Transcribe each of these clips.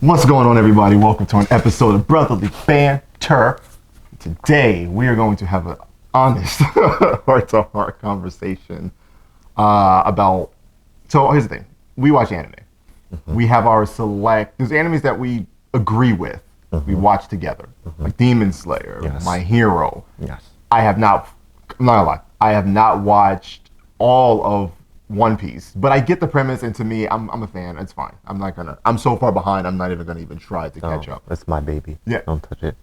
What's going on, everybody? Welcome to an episode of Brotherly Banter. Today, we are going to have an honest, heart-to-heart conversation about... So, here's the thing. We watch anime. We have our select... There's animes that we agree with. We watch together. Like Demon Slayer, My Hero. Yes. I have not... I'm not gonna lie. I have not watched all of One Piece, but I get the premise, and to me, I'm a fan. It's fine. I'm so far behind. I'm not even gonna try to catch up. That's my baby. Yeah. Don't touch it.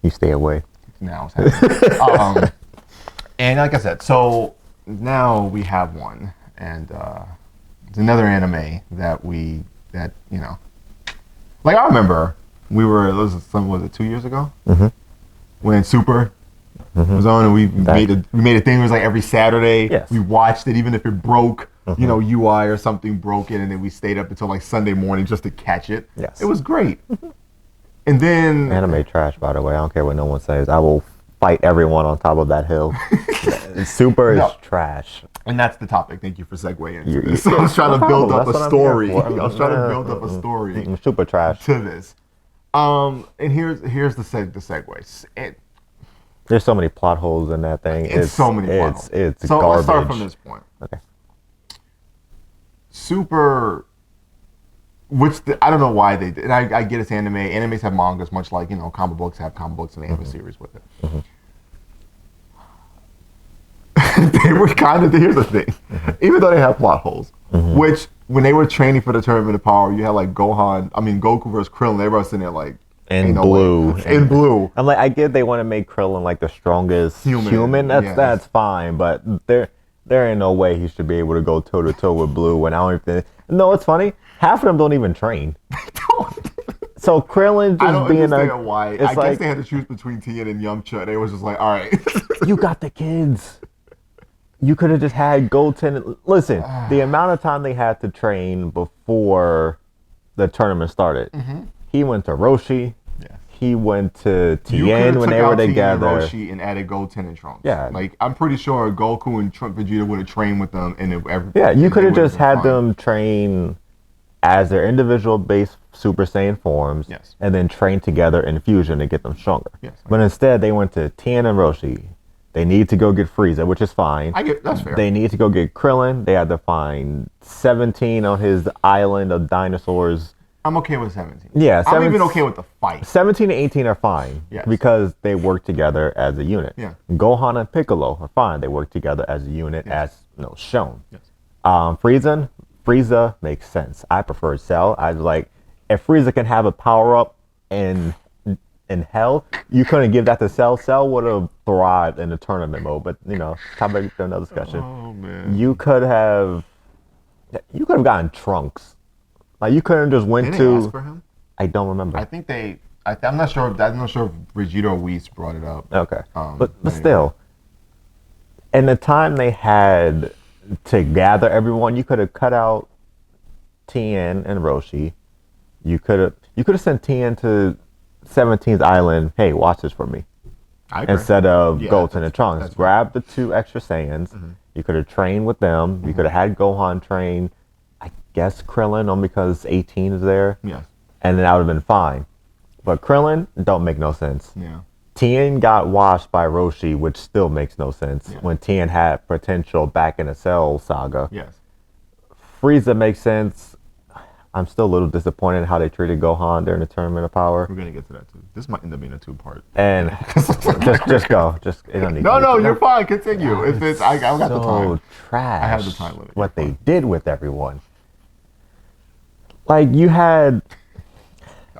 You stay away. Now it's happening. And like I said, so now we have one, and it's another anime that like I remember was it 2 years ago? When Super was on, and we made a thing. It was like every Saturday. Yes. We watched it, even if it broke, UI or something broke it, and then we stayed up until like Sunday morning just to catch it. Yes. It was great. And then Anime trash, by the way. I don't care what no one says. I will fight everyone on top of that hill. Super is trash. And that's the topic. Thank you for segueing into this. I was trying to build up a story. Super trash. To this. And here's the segue. There's so many plot holes in that thing. It's so many plot holes. It's so garbage. Let's start from this point. Okay. Super, I don't know why they did. And I get it's anime. Animes have mangas, much like comic books have comic books, and they have a series with it. They were here's the thing. Even though they have plot holes, which when they were training for the Tournament of Power, you had like Goku versus Krillin. Everybody was sitting there like In blue. In blue. I'm like, I get they want to make Krillin like the strongest human. That's fine, but there ain't no way he should be able to go toe to toe with Blue. When I don't even. No, it's funny. Half of them don't even train. So Krillin just being why. I guess they had to choose between Tien and Yamcha. They was just like, all right. You got the kids. You could have just had Goten. Listen, the amount of time they had to train before the tournament started. He went to Roshi. Yes. He went to Tien when they were together. Roshi and added Goten and Trunks. Yeah. Like I'm pretty sure Goku and Vegeta would have trained with them, and you could have just had them train as their individual base Super Saiyan forms, and then train together in fusion to get them stronger. Yes. But instead, they went to Tien and Roshi. They need to go get Frieza, which is fine. That's fair. They need to go get Krillin. They had to find 17 on his island of dinosaurs. I'm okay with 17. Yeah, I'm even okay with the fight. 17 and 18 are fine because they work together as a unit. Yeah. Gohan and Piccolo are fine. They work together as a unit, as shown. Yes. Frieza makes sense. I prefer Cell. I was like, if Frieza can have a power up in Hell, you couldn't give that to Cell. Cell would have thrived in the tournament mode, but topic for another discussion. Oh man. You could have gotten Trunks. Like you couldn't just went Did to. they ask for him? I don't remember. I think they. I'm not sure. I'm not sure if Vegeta or Whis brought it up. Okay, but still, in the time they had to gather everyone, you could have cut out Tien and Roshi. You could have sent Tien to 17th Island. Hey, watch this for me. Instead of Goten and Trunks, grab the 2 extra Saiyans. You could have trained with them. You could have had Gohan train. I guess Krillin, only because 18 is there. Yes. And then that would have been fine. But Krillin don't make no sense. Yeah. Tien got washed by Roshi, which still makes no sense when Tien had potential back in the Cell saga. Yes. Frieza makes sense. I'm still a little disappointed in how they treated Gohan during the Tournament of Power. We're gonna get to that too. This might end up being a 2-part. And just go. It don't need No, you're fine. Continue. If it's I got the time. Trash. I have the time limit. What they did with everyone. Like you had.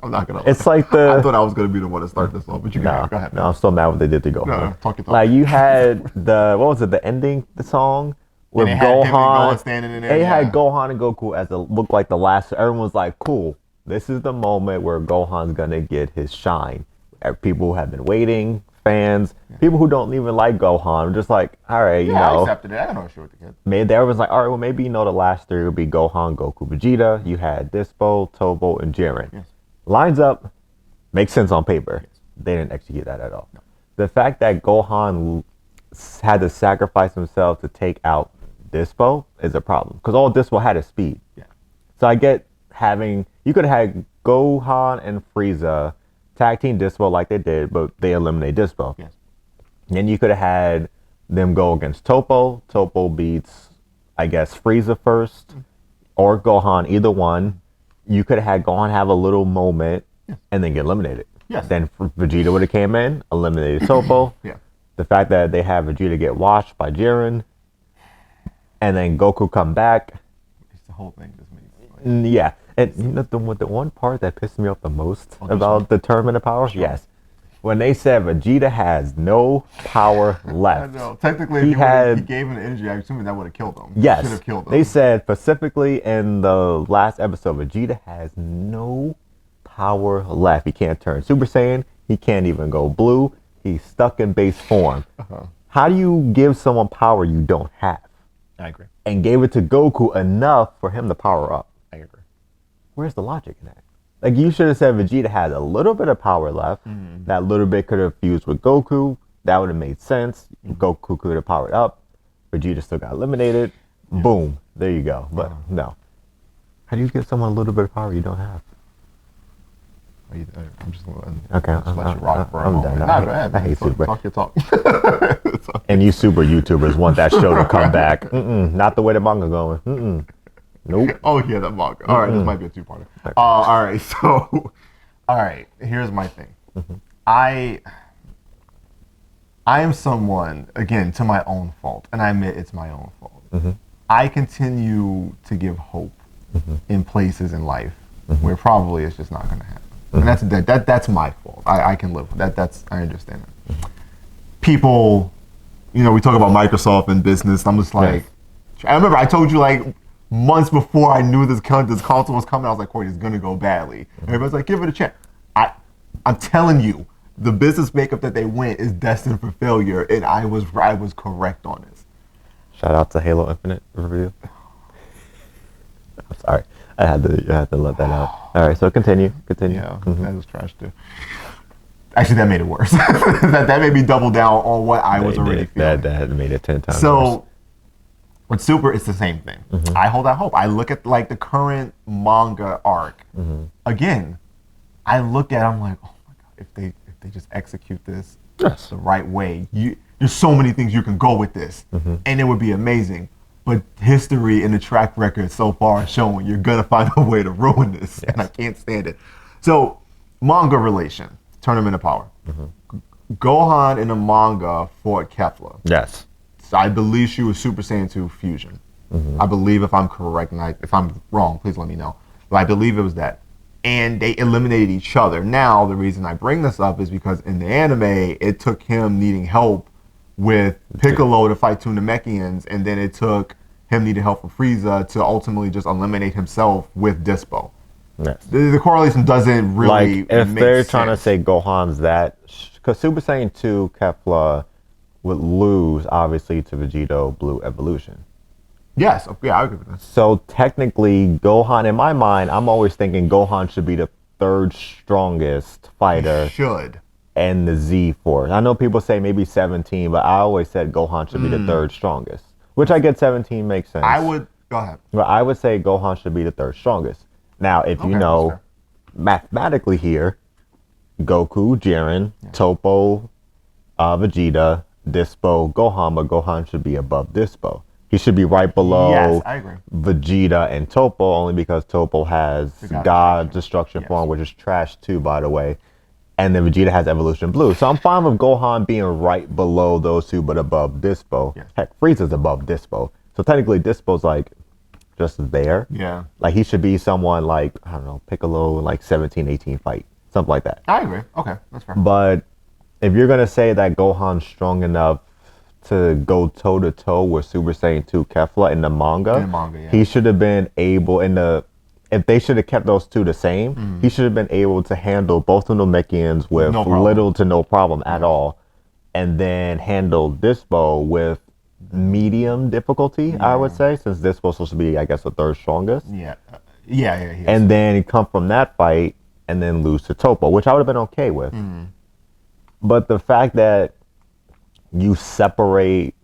I'm not gonna. It's like I thought I was gonna be the one to start this off, but you go ahead. No, I'm still mad what they did to Gohan. No, talk. Like you had the ending, the song with Gohan standing in there. They had Gohan and Goku as looked like the last. Everyone was like, "Cool, this is the moment where Gohan's gonna get his shine." People have been waiting. Fans, people who don't even like Gohan, just like, all right, I accepted it. I got no issue with the kid. Everyone's like, all right, well, maybe the last 3 would be Gohan, Goku, Vegeta. You had Dispo, Tobo, and Jiren. Yes. Lines up, makes sense on paper. Yes. They didn't execute that at all. No. The fact that Gohan had to sacrifice himself to take out Dispo is a problem because all Dispo had is speed. Yeah. So I get you could have had Gohan and Frieza tag team Dispo like they did, but they eliminate Dispo. Yes. And you could have had them go against Topo. Topo beats, I guess, Frieza first, or Gohan, either one. You could have had Gohan have a little moment and then get eliminated. Yes. Then Vegeta would have came in, eliminated Topo. Yeah. The fact that they have Vegeta get washed by Jiren, and then Goku come back. It's the whole thing just makes Yeah. And you know the one part that pissed me off the most about the tournament of power? Sure. Yes. When they said Vegeta has no power left. I know. Technically, he if he gave him the energy, I'm assuming that would have killed him. Yes. Should have killed him. They said specifically in the last episode, Vegeta has no power left. He can't turn Super Saiyan. He can't even go blue. He's stuck in base form. How do you give someone power you don't have? I agree. And gave it to Goku enough for him to power up. I agree. Where's the logic in that? Like, you should have said Vegeta had a little bit of power left. That little bit could have fused with Goku. That would have made sense. Goku could have powered up. Vegeta still got eliminated. Boom. There you go. But no. How do you give someone a little bit of power you don't have? I'm just going to let you rock for a I'm moment. done. Nah, go ahead. I hate Super. Talk your talk. And you Super YouTubers want that show to come back. Not the way the manga going. Nope. Oh, yeah, that manga. All right, this might be a two-parter. All right, so, all right, here's my thing. I am someone, again, to my own fault, and I admit it's my own fault. I continue to give hope in places in life where probably it's just not going to happen. And that's my fault. I can live with that. I understand that. People, we talk about Microsoft and business. I'm just like, I remember I told you like months before I knew this console was coming, I was like, Corey, it's going to go badly. Everybody's like, give it a chance. I'm telling you, the business makeup that they went is destined for failure, and I was correct on this. Shout out to Halo Infinite review. I'm sorry. I had to let that out. All right, so continue. Yeah, that was trash too. Actually, that made it worse. that made me double down on what I was already feeling. That made it 10 times worse. So, with Super, it's the same thing. I hold out hope. I look at like the current manga arc. Again, I look at it, I'm like, oh my god, if they just execute this the right way, there's so many things you can go with this, and it would be amazing. But history and the track record so far is showing you're gonna find a way to ruin this, and I can't stand it. So, manga relation, Tournament of Power. Gohan in the manga fought Kefla. Yes. So I believe she was Super Saiyan 2 fusion. I believe, if I'm correct, and if I'm wrong, please let me know. But I believe it was that. And they eliminated each other. Now, the reason I bring this up is because in the anime, it took him needing help with Piccolo to fight two Namekians, and then it took him needing help from Frieza to ultimately just eliminate himself with Dispo. Yes. The correlation doesn't really like if make they're sense. trying to say Gohan's that, because Super Saiyan 2 Kefla would lose obviously to Vegito Blue Evolution. Yes, yeah, I agree with that. So technically, Gohan, in my mind, I'm always thinking Gohan should be the third strongest fighter. Should. And the Z Force. I know people say maybe 17, but I always said Gohan should be the third strongest. Which I get 17 makes sense. Go ahead. But I would say Gohan should be the third strongest. Now, if you know, mathematically here, Goku, Jiren, Topo, Vegeta, Dispo, Gohan, but Gohan should be above Dispo. He should be right below I agree. Vegeta and Topo, only because Topo has God Destruction Form, which is trash too, by the way. And then Vegeta has Evolution Blue. So I'm fine with Gohan being right below those two, but above Dispo. Yes. Heck, Frieza's above Dispo. So technically, Dispo's like just there. Yeah. Like he should be someone like, I don't know, Piccolo, like 17, 18 fight. Something like that. I agree. Okay, that's fair. But if you're going to say that Gohan's strong enough to go toe-to-toe with Super Saiyan 2 Kefla in the manga, he should have been able, if they should have kept those two the same, he should have been able to handle both of the Namekians with little to no problem at all, and then handle Dispo with medium difficulty, I would say, since Dispo's supposed to be, I guess, the third strongest. Yeah. And then come from that fight and then lose to Topo, which I would have been okay with. But the fact that you separate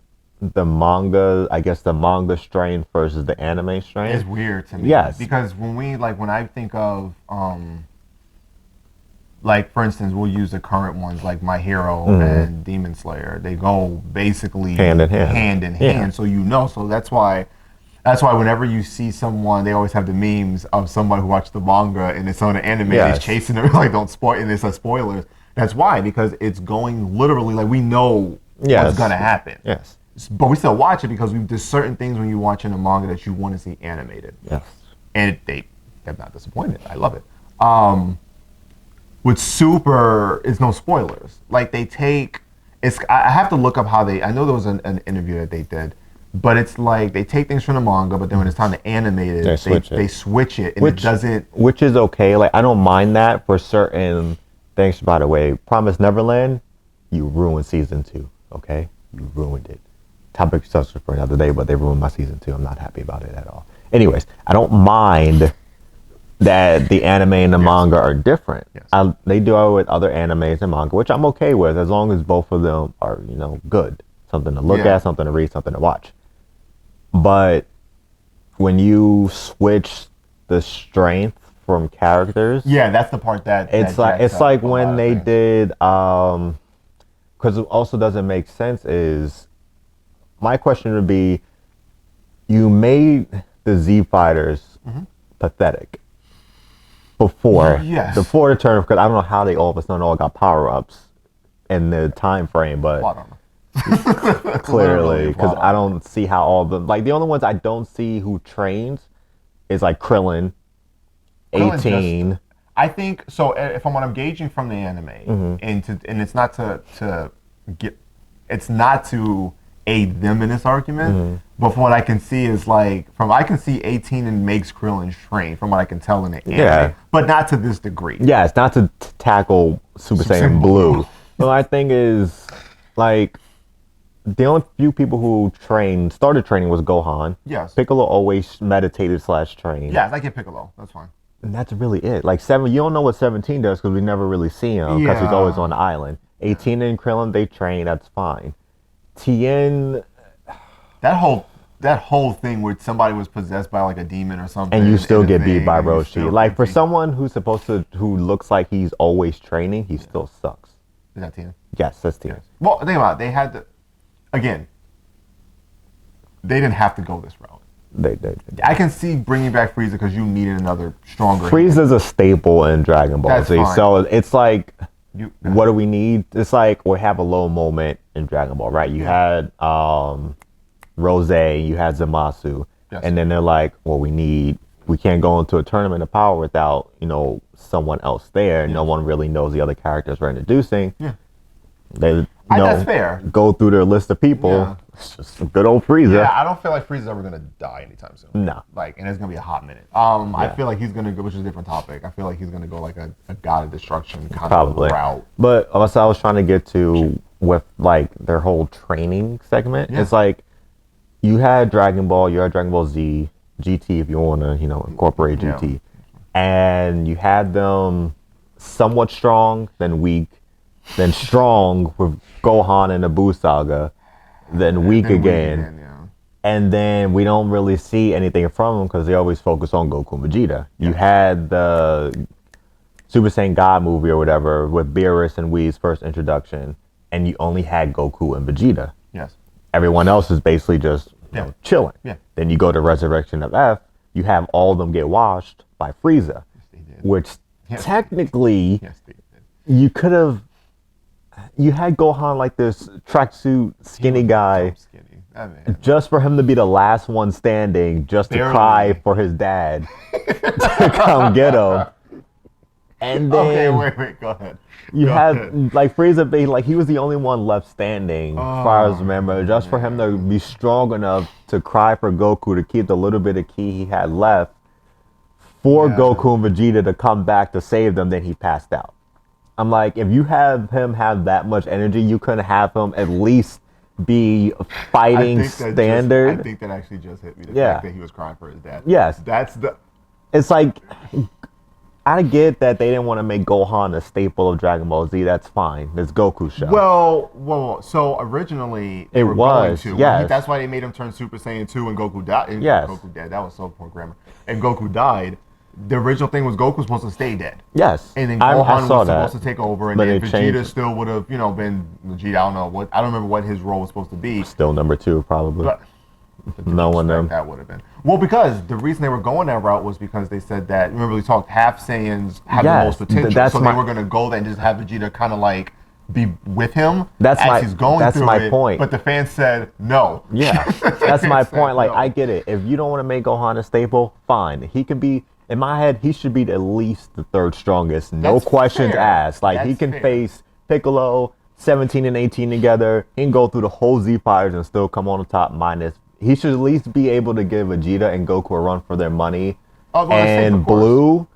the manga, I guess the manga strain versus the anime strain. It's weird to me. Yes. Because when I think of like for instance, we'll use the current ones like My Hero and Demon Slayer. They go basically Hand in hand. hand in Yeah. hand. So that's why whenever you see someone, they always have the memes of somebody who watched the manga and it's on the anime and Yes. is chasing them like don't spoil and it's a spoilers. That's why, because it's going literally like we know Yes. what's gonna happen. Yes. But we still watch it because there's certain things when you watch in a manga that you want to see animated. Yes. And they have not disappointed. I love it. With Super, it's no spoilers. Like they take, I have to look up how I know there was an interview that they did, but it's like they take things from the manga, but then when it's time to animate it, they switch it, and it doesn't. Which is okay. Like I don't mind that for certain things. By the way, Promise Neverland, you ruined season 2. Okay, you ruined it. Topic subject for another day, but they ruined my season 2. I'm not happy about it at all. Anyways, I don't mind that the anime and the manga are different. Yes. They do it with other animes and manga, which I'm okay with as long as both of them are, good. Something to look at, something to read, something to watch. But when you switch the strength from characters, that's the part that it's like when they did because it also doesn't make sense is my question would be you made the Z fighters pathetic before the turn, because I don't know how they all of a sudden all got power-ups in the time frame, but clearly, because I don't see how all of them, like the only ones I don't see who trains is like Krillin 18. I think so. If I'm gauging from the anime, and it's not to aid them in this argument, but from what I can see is like I can see 18 and makes Krillin train from what I can tell in the anime, but not to this degree. Yeah, it's not to tackle Super Saiyan Blue. So my thing is like the only few people who started training was Gohan. Yes. Piccolo always meditated / trained. Yes, I get Piccolo. That's fine. And that's really it. Like you don't know what 17 does because we never really see him because he's always on the island. 18 and Krillin, they train. That's fine. Tien, that whole thing where somebody was possessed by like a demon or something, and you still get beat by Roshi. Like for someone who's who looks like he's always training, he still sucks. Is that Tien? Yes, that's Tien. Yes. Well, think about it. They had to, again, they didn't have to go this route. They. I can see bringing back Frieza because you needed another stronger. Frieza's a staple in Dragon Ball Z, so it's like, what do we need? It's like we have a low moment in Dragon Ball, right? You had Rose, you had Zamasu, and then they're like, well, we can't go into a tournament of power without someone else there. No one really knows the other characters we're introducing. That's fair. Go through their list of people. Yeah. It's just good old Frieza. Yeah, I don't feel like Frieza's ever gonna die anytime soon. No. And it's gonna be a hot minute. I feel like he's gonna go, which is a different topic. I feel like he's gonna go like a god of destruction kind of route. But also, I was trying to get to with like their whole training segment. It's like you had Dragon Ball, you had Dragon Ball Z, GT if you want to, incorporate GT, and you had them somewhat strong, then weak, then strong with Gohan and the Buu Saga, then weak again. And then we don't really see anything from them because they always focus on Goku and Vegeta. You had the Super Saiyan God movie or whatever with Beerus and Whi's first introduction, and you only had Goku and Vegeta. Yes. Everyone else is basically just chilling. Yeah. Then you go to Resurrection of F, you have all of them get washed by Frieza, which technically you could have. You had Gohan like this tracksuit skinny guy, just for him to be the last one standing, just to cry for his dad to come get him. And then wait, go ahead. You had like Frieza being like he was the only one left standing, as far as I remember, just for him to be strong enough to cry for Goku to keep the little bit of ki he had left for Goku and Vegeta to come back to save them. Then he passed out. I'm like, if you have him have that much energy, you couldn't have him at least be fighting standard. I think that actually just hit me. The fact that he was crying for his dad. Yes. That's the. It's like I get that they didn't want to make Gohan a staple of Dragon Ball Z. That's fine. It's Goku show. Well. So originally they were going to. Yes. That's why they made him turn Super Saiyan 2 and Goku died. Yes. Goku dead. That was so poor grammar. And Goku died. The original thing was Goku was supposed to stay dead. Yes. And then Gohan was that. supposed to take over, and But then they Vegeta changed. still would have, been Vegeta. I don't remember what his role was supposed to be. Still number 2, probably. But no one knows. That would have been. Well, because the reason they were going that route was because they said that, remember we talked half Saiyans have the most potential. So they were going to go there and just have Vegeta kind of like be with him as he's going through my it. point. But the fans said no. Yeah, that's my point. Like, no. I get it. If you don't want to make Gohan a staple, fine. He can be, in my head, he should be at least the 3rd strongest. No That's questions fair. asked. Like, he That's can fair. face Piccolo, 17 and 18 together. He can go through the whole Z fighters and still come on the top minus. He should at least be able to give Vegeta and Goku a run for their money. And Blue,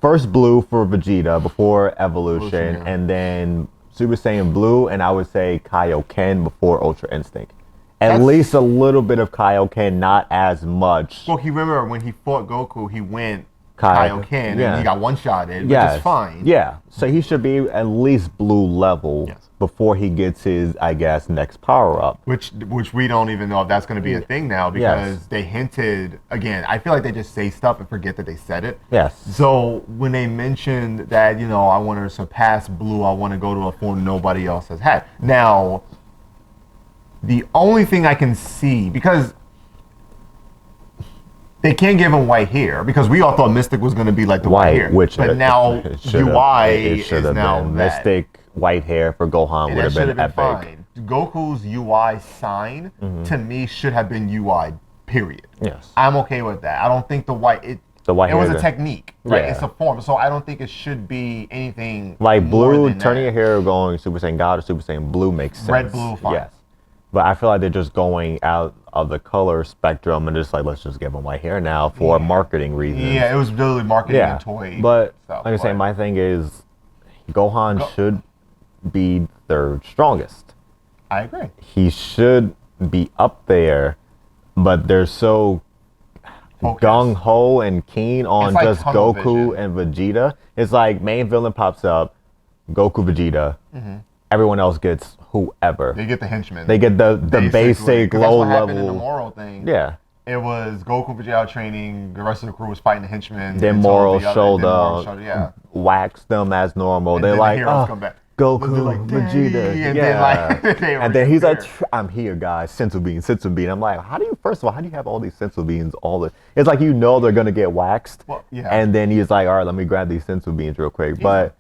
first Blue for Vegeta before Evolution, yeah. and then Super Saiyan Blue, and I would say Kaioken before Ultra Instinct. At least a little bit of Kaioken, not as much. Well, he remember when he fought Goku, he went Kaioken, Kaioken, yeah. and he got one-shotted, which Yes. is fine. Yeah, so he should be at least Blue level Yes. before he gets his, I guess, next power-up. Which we don't even know if that's going to be a thing now, because they hinted, again, I feel like they just say stuff and forget that they said it. Yes. So when they mentioned that, I want to surpass Blue, I want to go to a form nobody else has had. Now, the only thing I can see, because they can't give him white hair, because we all thought Mystic was going to be like the white hair. But now UI is now been Mystic white hair for Gohan and would have been epic. fine. Goku's UI sign, to me, should have been UI, period. Yes. I'm okay with that. I don't think the white was a technique, right? Yeah. It's a form, so I don't think it should be anything Like more Blue, than turning that. your hair going Super Saiyan God or Super Saiyan Blue makes sense. Red, blue, fine. Yes. But I feel like they're just going out of the color spectrum and just like, let's just give them white hair now for marketing reasons. Yeah, it was literally marketing and toy But stuff. like I say, my thing is Gohan should be 3rd strongest. I agree. He should be up there, but they're so gung ho and keen on like just tunnel Goku vision. and Vegeta. It's like main villain pops up, Goku, Vegeta. Everyone else gets whoever. They get the henchmen. They get the basic That's low what happened in the level. Moro thing. Yeah. It was Goku Vegeta out training, the rest of the crew was fighting the henchmen. Then until Moro the other- showed then Moro up, showed- yeah. waxed them as normal. And They're then the like, heroes come back. Goku, They're like, Vegeta. "Daddy," and yeah. then, like, they were and then he's like, there. I'm here, guys. Sensu bean, Sensu bean. I'm like, first of all, how do you have all these Sensu beans? It's like they're going to get waxed. Well, yeah. And then he's like, all right, let me grab these Sensu beans real quick. But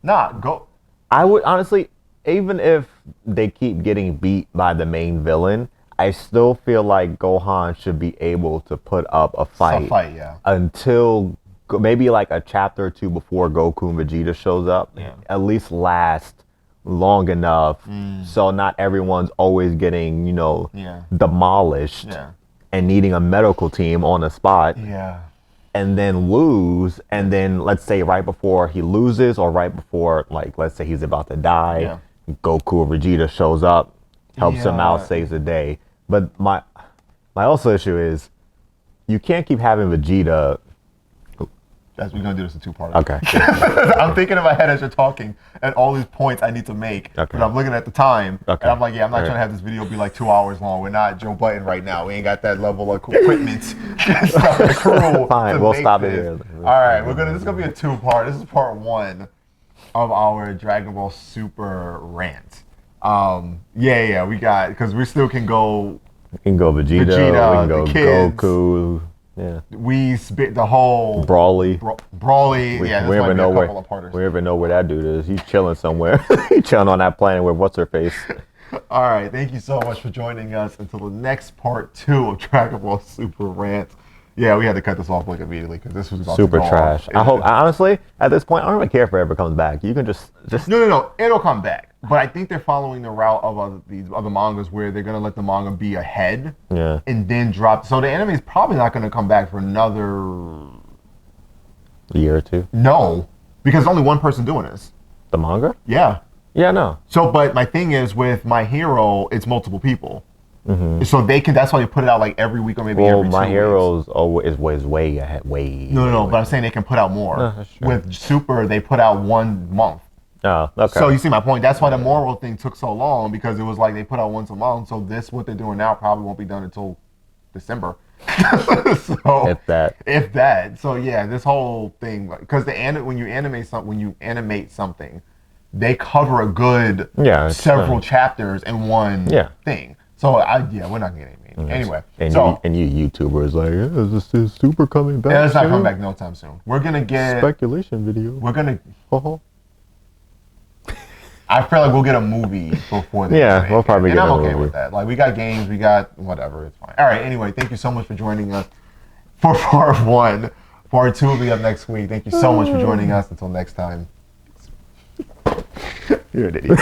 I would honestly, even if they keep getting beat by the main villain, I still feel like Gohan should be able to put up a fight, yeah. until maybe like a chapter or 2 before Goku and Vegeta shows up. Yeah. At least last long enough so not everyone's always getting, demolished and needing a medical team on the spot. Yeah. And then lose, and then let's say right before he loses or right before, like, let's say he's about to die, Goku or Vegeta shows up, helps him out, saves the day. But my also issue is you can't keep having Vegeta. We're going to do this in 2 parts. Okay. I'm thinking in my head as you're talking and all these points I need to make. Okay. But I'm looking at the time. Okay. And I'm like, I'm not trying to have this video be like 2 hours long. We're not Joe Button right now. We ain't got that level of equipment. The crew. Fine, we'll stop it here. All right. This is going to be a 2-part. This is part 1 of our Dragon Ball Super rant. We got, because we still can go. We can go Vegeta, we can go the kids. Goku. Yeah. We spit the whole Brawly. Brawly. We This don't might even be a know couple of parters. we even know where that dude is. He's chilling somewhere. He's chilling on that planet with what's her face. All right, thank you so much for joining us until the next part 2 of Dragon Ball Super Rant. Yeah, we had to cut this off like immediately because this was about Super to go trash. off. Honestly, at this point, I don't even care if it ever comes back. You can just No, it'll come back. But I think they're following the route of these other mangas where they're gonna let the manga be ahead, and then drop. So the anime is probably not gonna come back for another year or 2. No, because only one person doing this. The manga? Yeah. Yeah, no. So, but my thing is with My Hero, it's multiple people. So they can. That's why they put it out like every week or maybe every 2 weeks. My Heroes always was way ahead, way. No. But I'm saying they can put out more. No, that's true. With Super, they put out 1 month. Oh, okay. So you see my point. That's why the moral thing took so long, because it was like they put out once a month. So what they're doing now probably won't be done until December. So If that. So yeah, this whole thing, because when you animate something, they cover a good several chapters in one thing. So we're not getting it. Anyway, and so you YouTubers like, is Super coming back? It's not coming back no time soon. We're gonna get speculation video. We're gonna. I feel like we'll get a movie before the we'll probably get a movie. And I'm okay with that. Like, we got games, we got whatever, it's fine. All right, anyway, thank you so much for joining us for part 1. Part 2 will be up next week. Thank you so much for joining us. Until next time. You're an idiot.